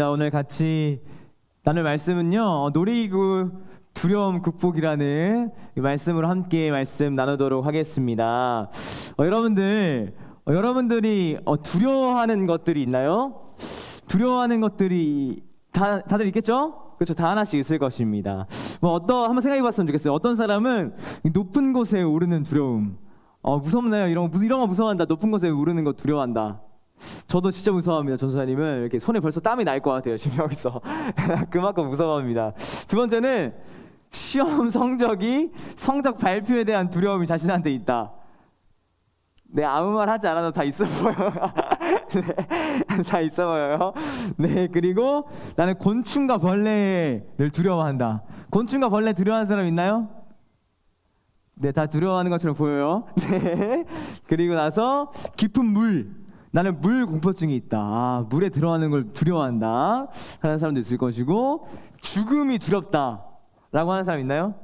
오늘 같이 나눌 말씀은요, 놀이기구 두려움 극복이라는 이 말씀으로 함께 말씀 나누도록 하겠습니다. 여러분들이 두려워하는 것들이 있나요? 두려워하는 것들이 다들 있겠죠? 그렇죠. 다 하나씩 있을 것입니다. 한번 생각해봤으면 좋겠어요. 어떤 사람은 높은 곳에 오르는 두려움, 무섭나요? 이런 거 무서워한다. 높은 곳에 오르는 거 두려워한다. 저도 진짜 무서워합니다. 전도사님은 이렇게 손에 벌써 땀이 날 것 같아요. 지금 여기서 그만큼 무서워합니다. 두 번째는 시험 성적 발표에 대한 두려움이 자신한테 있다. 네, 아무 말 하지 않아도 다 있어 보여요. 네, 다 있어 보여요. 네, 그리고 나는 곤충과 벌레를 두려워한다. 곤충과 벌레 두려워하는 사람 있나요? 네, 다 두려워하는 것처럼 보여요. 네, 그리고 나서 깊은 물. 나는 물 공포증이 있다. 물에 들어가는 걸 두려워한다 하는 사람도 있을 것이고, 죽음이 두렵다 라고 하는 사람 있나요?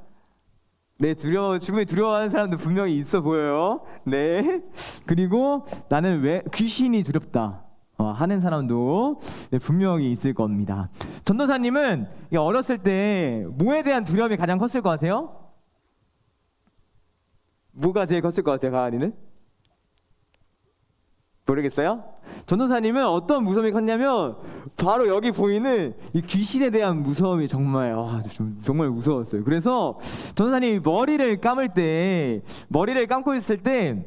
네, 죽음이 두려워하는 사람도 분명히 있어 보여요. 네, 그리고 나는 왜 귀신이 두렵다 하는 사람도 네, 분명히 있을 겁니다. 전도사님은 어렸을 때 뭐에 대한 두려움이 가장 컸을 것 같아요? 뭐가 제일 컸을 것 같아요, 가은이는? 모르겠어요? 전도사님은 어떤 무서움이 컸냐면 바로 여기 보이는 이 귀신에 대한 무서움이 정말 무서웠어요. 그래서 전도사님이 머리를 감고 있을 때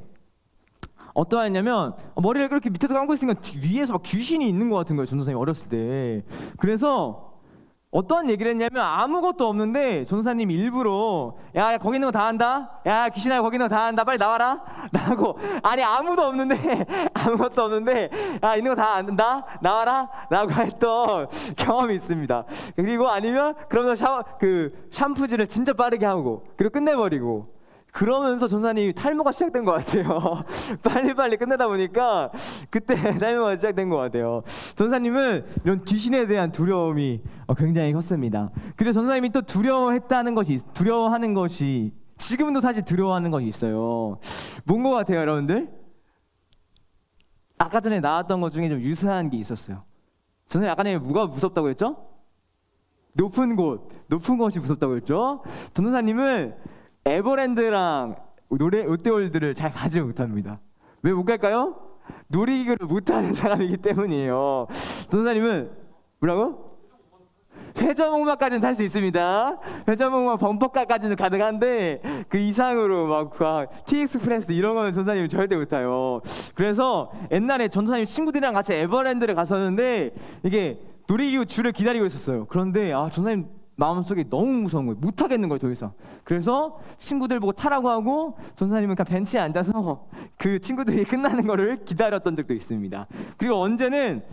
어떠했냐면, 머리를 그렇게 밑에서 감고 있으니까 위에서 막 귀신이 있는 것 같은 거예요. 전도사님이 어렸을 때. 그래서 어떤 얘기를 했냐면, 아무것도 없는데 전도사님이 일부러 야 거기 있는 거 다 한다, 야 귀신아 거기 있는 거 다 한다, 빨리 나와라 라고, 아니 아무것도 없는데 야 있는 거 다 안다 나와라 라고 했던 경험이 있습니다. 그리고 아니면 그러면서 샴푸질을 진짜 빠르게 하고 그리고 끝내버리고, 그러면서 전도사님이 탈모가 시작된 것 같아요. 빨리빨리 끝내다 보니까 그때 탈모가 시작된 것 같아요. 전도사님은 이런 귀신에 대한 두려움이 굉장히 컸습니다. 그래서 전도사님이 또 두려워하는 것이 지금도 사실 두려워하는 것이 있어요. 뭔 것 같아요, 여러분들? 아까 전에 나왔던 것 중에 좀 유사한 게 있었어요. 전도사님 아까 전에 뭐가 무섭다고 했죠? 높은 곳이 무섭다고 했죠? 전도사님은 에버랜드랑 롯데월드를 잘 가지 못합니다. 왜 못 갈까요? 놀이기구를 못하는 사람이기 때문이에요. 전도사님은 뭐라고? 회전목마까지는 탈 수 있습니다. 회전목마 범퍼카까지는 가능한데 그 이상으로 막 티익스프레스 이런 거는 전도사님은 절대 못 타요. 그래서 옛날에 전도사님 친구들이랑 같이 에버랜드를 갔었는데 이게 놀이기구 줄을 기다리고 있었어요. 그런데 전도사님 마음속에 너무 무서운 거예요. 못 하겠는 거예요, 더 이상. 그래서 친구들 보고 타라고 하고 전도사님은 그냥 벤치에 앉아서 그 친구들이 끝나는 거를 기다렸던 적도 있습니다. 그리고 언제는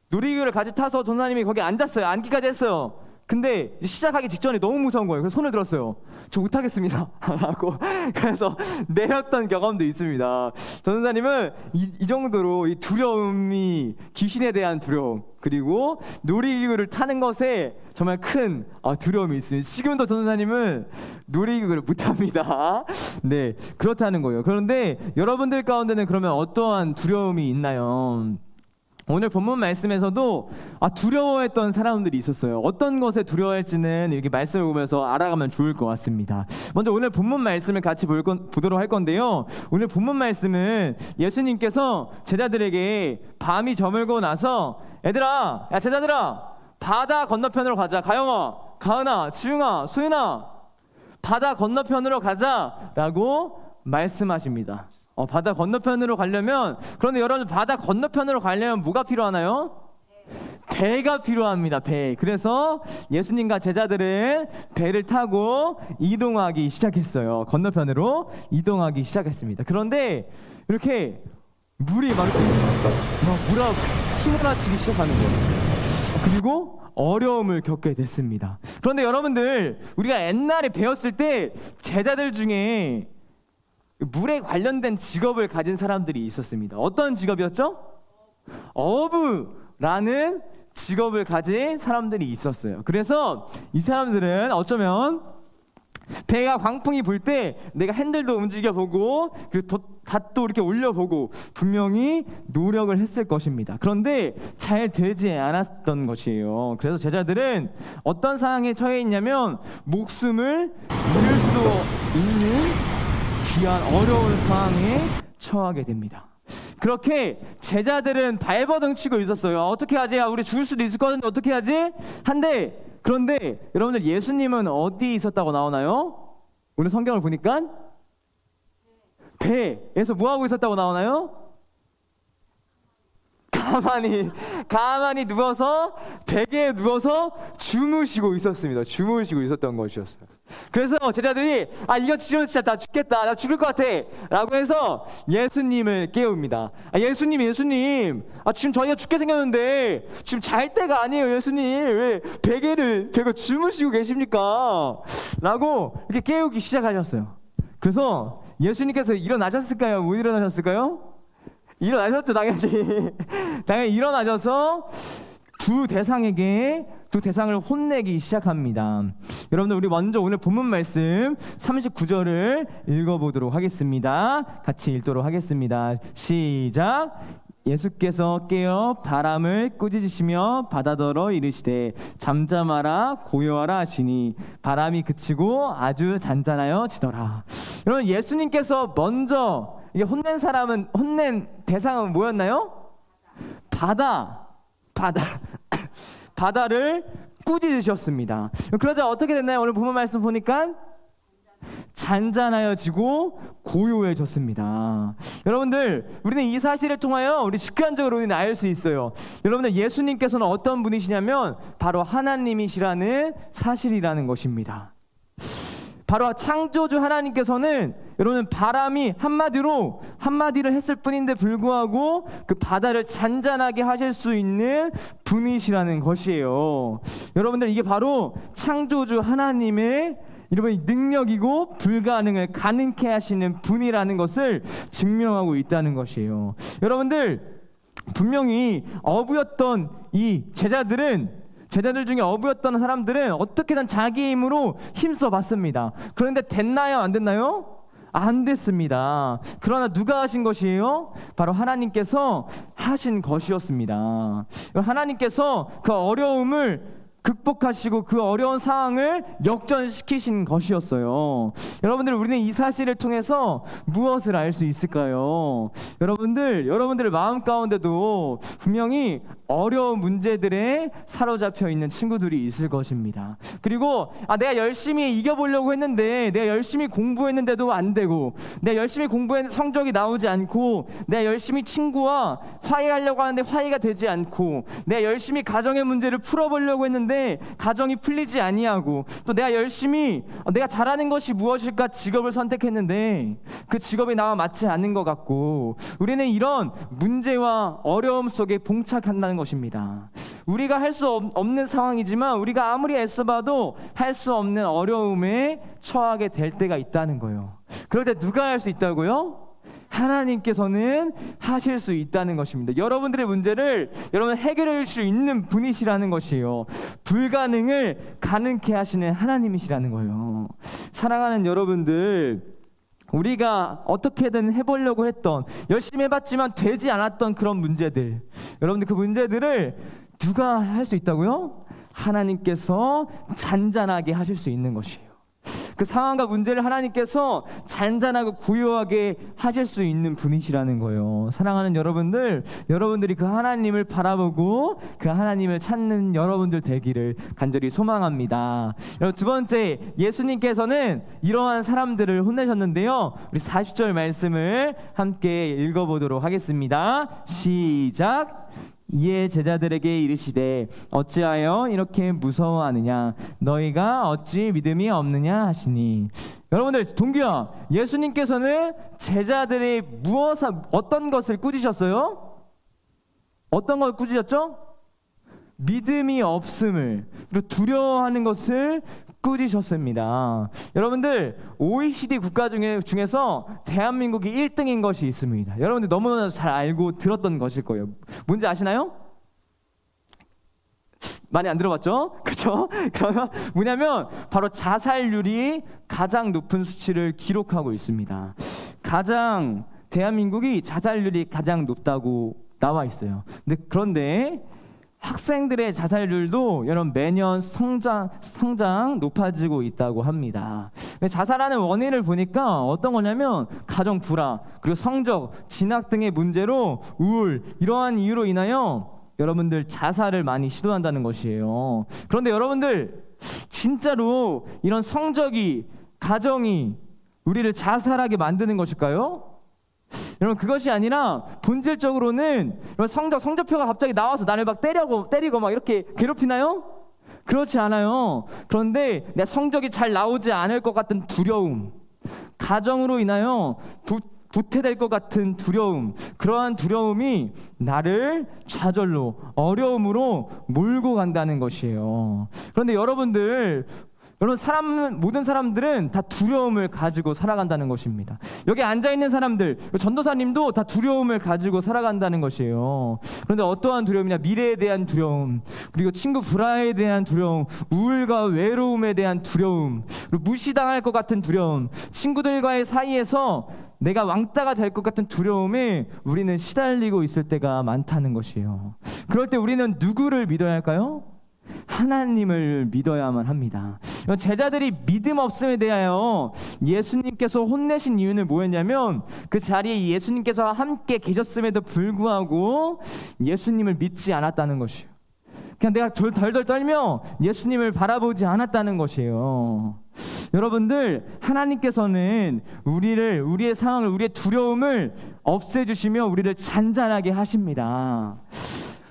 놀이기구를 같이 타서 전도사님이 거기 앉았어요. 앉기까지 했어요. 근데 시작하기 직전에 너무 무서운 거예요. 그래서 손을 들었어요. 저 못하겠습니다 라고. 그래서 내렸던 경험도 있습니다. 전도사님은 이 정도로 이 두려움이, 귀신에 대한 두려움, 그리고 놀이기구를 타는 것에 정말 큰 두려움이 있습니다. 지금도 전도사님은 놀이기구를 못합니다. 네, 그렇다는 거예요. 그런데 여러분들 가운데는 그러면 어떠한 두려움이 있나요? 오늘 본문 말씀에서도 두려워했던 사람들이 있었어요. 어떤 것에 두려워할지는 이렇게 말씀을 보면서 알아가면 좋을 것 같습니다. 먼저 오늘 본문 말씀을 같이 보도록 할 건데요. 오늘 본문 말씀은 예수님께서 제자들에게 밤이 저물고 나서 얘들아, 야 제자들아, 바다 건너편으로 가자. 가영아, 가은아, 지웅아, 소윤아, 바다 건너편으로 가자라고 말씀하십니다. 바다 건너편으로 가려면, 그런데 여러분 바다 건너편으로 가려면 뭐가 필요하나요? 배가 필요합니다. 배. 그래서 예수님과 제자들은 배를 타고 이동하기 시작했어요. 건너편으로 이동하기 시작했습니다. 그런데 이렇게 물이 막 휘몰아치기 시작하는 거예요. 그리고 어려움을 겪게 됐습니다. 그런데 여러분들, 우리가 옛날에 배웠을 때 제자들 중에 물에 관련된 직업을 가진 사람들이 있었습니다. 어떤 직업이었죠? 어부라는 직업을 가진 사람들이 있었어요. 그래서 이 사람들은 어쩌면 배가 광풍이 불 때 내가 핸들도 움직여보고 그리고 닷도 이렇게 올려보고 분명히 노력을 했을 것입니다. 그런데 잘 되지 않았던 것이에요. 그래서 제자들은 어떤 상황에 처해 있냐면 목숨을 잃을 수도 있는 귀한 어려운 상황에 처하게 됩니다. 그렇게 제자들은 발버둥 치고 있었어요. 어떻게 하지? 우리 죽을 수도 있을 것 같은데 어떻게 하지? 그런데 여러분들 예수님은 어디 있었다고 나오나요? 오늘 성경을 보니까 배에서 뭐 하고 있었다고 나오나요? 가만히 누워서 베개에 누워서 주무시고 있었습니다. 주무시고 있었던 것이었어요. 그래서 제자들이 이거 진짜 나 죽겠다, 나 죽을 것 같아 라고 해서 예수님을 깨웁니다. 예수님 지금 저희가 죽게 생겼는데 지금 잘 때가 아니에요. 예수님 왜 베개를 베고 주무시고 계십니까? 라고 이렇게 깨우기 시작하셨어요. 그래서 예수님께서 일어나셨을까요? 못 일어나셨을까요? 일어나셨죠. 당연히 일어나셔서 두 대상을 혼내기 시작합니다. 여러분들 우리 먼저 오늘 본문 말씀 39절을 읽어보도록 하겠습니다. 같이 읽도록 하겠습니다. 시작. 예수께서 깨어 바람을 꾸짖으시며 바다더러 이르시되 잠잠하라 고요하라 하시니 바람이 그치고 아주 잔잔하여지더라. 여러분 예수님께서 먼저 이게 혼낸 대상은 뭐였나요? 바다를 꾸짖으셨습니다. 그러자 어떻게 됐나요? 오늘 본문 말씀 보니까 잔잔하여지고 고요해졌습니다. 여러분들 우리는 이 사실을 통하여 우리 직관적으로 우리는 알 수 있어요. 여러분들 예수님께서는 어떤 분이시냐면 바로 하나님이시라는 사실이라는 것입니다. 바로 창조주 하나님께서는 여러분 바람이 한마디를 했을 뿐인데 불구하고 그 바다를 잔잔하게 하실 수 있는 분이시라는 것이에요. 여러분들 이게 바로 창조주 하나님의 여러분 능력이고 불가능을 가능케 하시는 분이라는 것을 증명하고 있다는 것이에요. 여러분들 분명히 어부였던 이 제자들 중에 어부였던 사람들은 어떻게든 자기 힘으로 힘써 봤습니다. 그런데 됐나요? 안 됐나요? 안 됐습니다. 그러나 누가 하신 것이에요? 바로 하나님께서 하신 것이었습니다. 하나님께서 그 어려움을 극복하시고 그 어려운 상황을 역전시키신 것이었어요. 여러분들 우리는 이 사실을 통해서 무엇을 알 수 있을까요? 여러분들의 마음 가운데도 분명히 어려운 문제들에 사로잡혀 있는 친구들이 있을 것입니다. 그리고 내가 열심히 이겨보려고 했는데 내가 열심히 공부했는데도 안 되고 내가 열심히 공부했는데 성적이 나오지 않고 내가 열심히 친구와 화해하려고 하는데 화해가 되지 않고 내가 열심히 가정의 문제를 풀어보려고 했는데 가정이 풀리지 아니하고 또 내가 잘하는 것이 무엇일까 직업을 선택했는데 그 직업이 나와 맞지 않는 것 같고 우리는 이런 문제와 어려움 속에 봉착한다는 것입니다. 우리가 할 수 없는 상황이지만 우리가 아무리 애써봐도 할 수 없는 어려움에 처하게 될 때가 있다는 거예요. 그럴 때 누가 할 수 있다고요? 하나님께서는 하실 수 있다는 것입니다. 여러분들의 문제를 여러분 해결해 줄 수 있는 분이시라는 것이에요. 불가능을 가능케 하시는 하나님이시라는 거예요. 사랑하는 여러분들, 우리가 어떻게든 해보려고 했던 열심히 해봤지만 되지 않았던 그런 문제들, 여러분들 그 문제들을 누가 할 수 있다고요? 하나님께서 잔잔하게 하실 수 있는 것이에요. 그 상황과 문제를 하나님께서 잔잔하고 고요하게 하실 수 있는 분이시라는 거예요. 사랑하는 여러분들이 그 하나님을 바라보고 그 하나님을 찾는 여러분들 되기를 간절히 소망합니다. 두 번째, 예수님께서는 이러한 사람들을 혼내셨는데요. 우리 40절 말씀을 함께 읽어보도록 하겠습니다. 시작. 이에 제자들에게 이르시되 어찌하여 이렇게 무서워하느냐 너희가 어찌 믿음이 없느냐 하시니. 여러분들 동기야, 예수님께서는 제자들이 어떤 것을 꾸짖으셨어요? 어떤 걸 꾸짖었죠? 믿음이 없음을, 그리고 두려워하는 것을 꾸짖으셨습니다. 여러분들 OECD 국가 중에서 대한민국이 1등인 것이 있습니다. 여러분들 너무나 잘 알고 들었던 것일 거예요. 뭔지 아시나요? 많이 안 들어봤죠? 그렇죠? 그러면 뭐냐면 바로 자살률이 가장 높은 수치를 기록하고 있습니다. 대한민국이 자살률이 가장 높다고 나와 있어요. 그런데 학생들의 자살률도 여러분 매년 성장 높아지고 있다고 합니다. 자살하는 원인을 보니까 어떤 거냐면 가정 불화, 그리고 성적, 진학 등의 문제로 우울, 이러한 이유로 인하여 여러분들 자살을 많이 시도한다는 것이에요. 그런데 여러분들 진짜로 이런 성적이, 가정이 우리를 자살하게 만드는 것일까요? 여러분 그것이 아니라 본질적으로는 성적표가 갑자기 나와서 나를 막 때리고 막 이렇게 괴롭히나요? 그렇지 않아요. 그런데 내 성적이 잘 나오지 않을 것 같은 두려움, 가정으로 인하여 도태될 것 같은 두려움, 그러한 두려움이 나를 좌절로, 어려움으로 몰고 간다는 것이에요. 그런데 모든 사람들은 다 두려움을 가지고 살아간다는 것입니다. 여기 앉아있는 사람들, 전도사님도 다 두려움을 가지고 살아간다는 것이에요. 그런데 어떠한 두려움이냐? 미래에 대한 두려움, 그리고 친구 불화에 대한 두려움, 우울과 외로움에 대한 두려움, 그리고 무시당할 것 같은 두려움, 친구들과의 사이에서 내가 왕따가 될 것 같은 두려움에 우리는 시달리고 있을 때가 많다는 것이에요. 그럴 때 우리는 누구를 믿어야 할까요? 하나님을 믿어야만 합니다. 제자들이 믿음 없음에 대하여 예수님께서 혼내신 이유는 뭐였냐면 그 자리에 예수님께서 함께 계셨음에도 불구하고 예수님을 믿지 않았다는 것이에요. 그냥 내가 덜덜 떨며 예수님을 바라보지 않았다는 것이에요. 여러분들, 하나님께서는 우리의 상황을, 우리의 두려움을 없애주시며 우리를 잔잔하게 하십니다.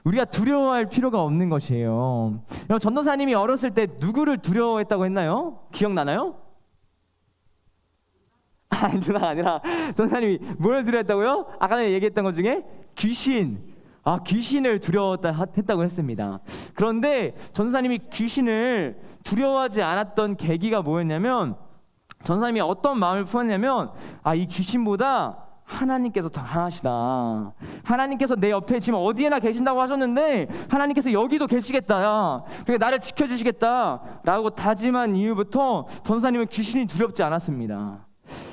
우리가 두려워할 필요가 없는 것이에요. 여러분, 전도사님이 어렸을 때 누구를 두려워했다고 했나요? 기억나나요? 아니, 누나가 아니라 전도사님이 뭘 두려워했다고요? 아까 전에 얘기했던 것 중에 귀신을 두려워했다고 했습니다. 그런데 전도사님이 귀신을 두려워하지 않았던 계기가 뭐였냐면, 전도사님이 어떤 마음을 품었냐면, 이 귀신보다 하나님께서 더 강하시다. 하나님께서 내 옆에 지금 어디에나 계신다고 하셨는데 하나님께서 여기도 계시겠다. 그러니까 나를 지켜주시겠다 라고 다짐한 이후부터 전도사님은 귀신이 두렵지 않았습니다.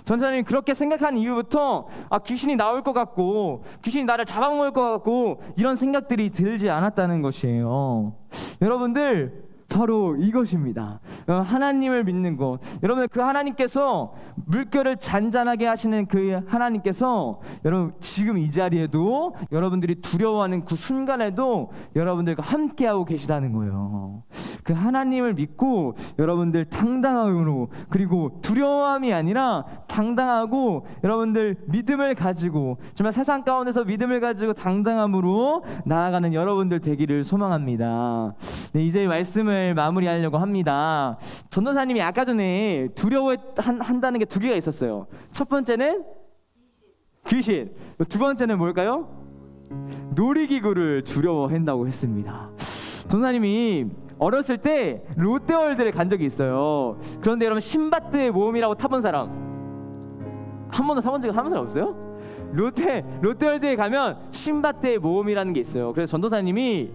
전도사님이 그렇게 생각한 이후부터 귀신이 나올 것 같고 귀신이 나를 잡아먹을 것 같고 이런 생각들이 들지 않았다는 것이에요. 여러분들, 바로 이것입니다. 하나님을 믿는 것. 여러분, 그 하나님께서 물결을 잔잔하게 하시는 그 하나님께서 여러분 지금 이 자리에도 여러분들이 두려워하는 그 순간에도 여러분들과 함께하고 계시다는 거예요. 그 하나님을 믿고 여러분들 당당함으로, 그리고 두려움이 아니라 당당하고 여러분들 믿음을 가지고, 정말 세상 가운데서 믿음을 가지고 당당함으로 나아가는 여러분들 되기를 소망합니다. 네, 이제 말씀을 마무리하려고 합니다. 전도사님이 아까 전에 두려워한다는 게 두 개가 있었어요. 첫 번째는 귀신, 두 번째는 뭘까요? 놀이기구를 두려워한다고 했습니다. 전도사님이 어렸을 때 롯데월드를 간 적이 있어요. 그런데 여러분, 신밧드의 모험이라고 타본 사람 한 번도 타본 적이 한 사람 없어요? 롯데월드에 가면 신밧드의 모험이라는 게 있어요. 그래서 전도사님이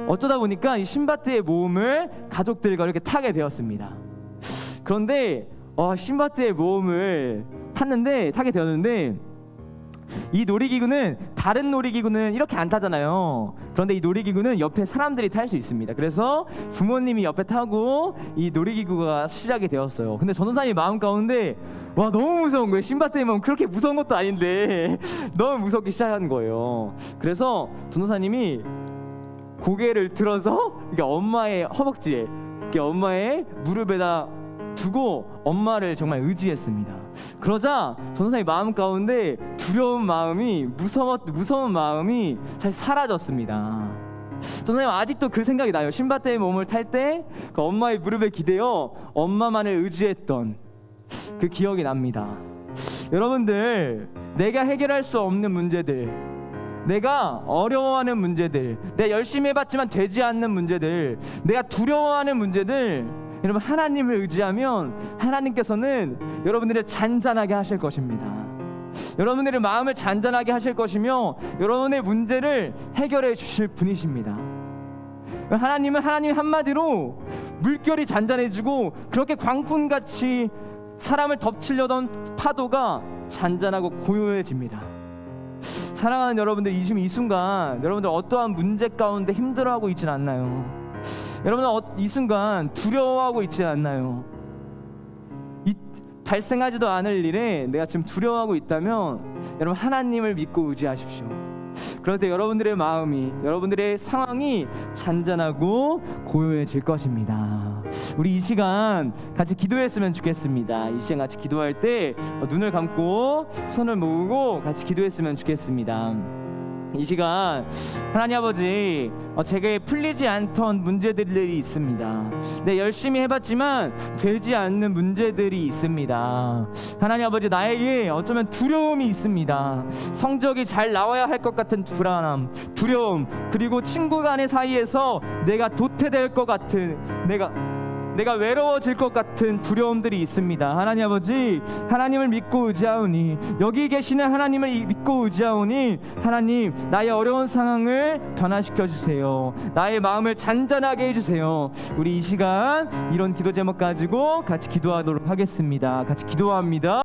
어쩌다 보니까 이 신밧드의 모험을 가족들과 이렇게 타게 되었습니다. 그런데 신밧드의 모험을 타게 되었는데, 이 놀이기구는 다른 놀이기구는 이렇게 안 타잖아요. 그런데 이 놀이기구는 옆에 사람들이 탈 수 있습니다. 그래서 부모님이 옆에 타고 이 놀이기구가 시작이 되었어요. 근데 전도사님 마음 가운데 너무 무서운 거예요. 신밧드의 모험 그렇게 무서운 것도 아닌데 너무 무섭게 시작한 거예요. 그래서 전도사님이 고개를 들어서 엄마의 허벅지에, 엄마의 무릎에다 두고 엄마를 정말 의지했습니다. 그러자 전도사님 마음 가운데 두려운 마음이, 무서운 마음이 잘 사라졌습니다. 전도사님 아직도 그 생각이 나요. 신밧드의 몸을 탈 때 그 엄마의 무릎에 기대어 엄마만을 의지했던 그 기억이 납니다. 여러분들, 내가 해결할 수 없는 문제들, 내가 어려워하는 문제들, 내가 열심히 해봤지만 되지 않는 문제들, 내가 두려워하는 문제들, 여러분 하나님을 의지하면 하나님께서는 여러분들을 잔잔하게 하실 것입니다. 여러분들의 마음을 잔잔하게 하실 것이며 여러분의 문제를 해결해 주실 분이십니다. 하나님은 하나님 한마디로 물결이 잔잔해지고 그렇게 광풍같이 사람을 덮치려던 파도가 잔잔하고 고요해집니다. 사랑하는 여러분들, 이 순간 여러분들 어떠한 문제 가운데 힘들어하고 있진 않나요? 여러분들 이 순간 두려워하고 있지 않나요? 발생하지도 않을 일에 내가 지금 두려워하고 있다면 여러분 하나님을 믿고 의지하십시오. 그럴 때 여러분들의 마음이, 여러분들의 상황이 잔잔하고 고요해질 것입니다. 우리 이 시간 같이 기도했으면 좋겠습니다. 이 시간 같이 기도할 때 눈을 감고 손을 모으고 같이 기도했으면 좋겠습니다. 이 시간 하나님 아버지, 제게 풀리지 않던 문제들이 있습니다. 내 열심히 해봤지만 되지 않는 문제들이 있습니다. 하나님 아버지, 나에게 어쩌면 두려움이 있습니다. 성적이 잘 나와야 할 것 같은 불안함, 두려움, 그리고 친구 간의 사이에서 내가 도태될 것 같은, 내가 외로워질 것 같은 두려움들이 있습니다. 하나님 아버지, 하나님을 믿고 의지하오니, 여기 계시는 하나님을 믿고 의지하오니, 하나님 나의 어려운 상황을 변화시켜 주세요. 나의 마음을 잔잔하게 해주세요. 우리 이 시간 이런 기도 제목 가지고 같이 기도하도록 하겠습니다. 같이 기도합니다.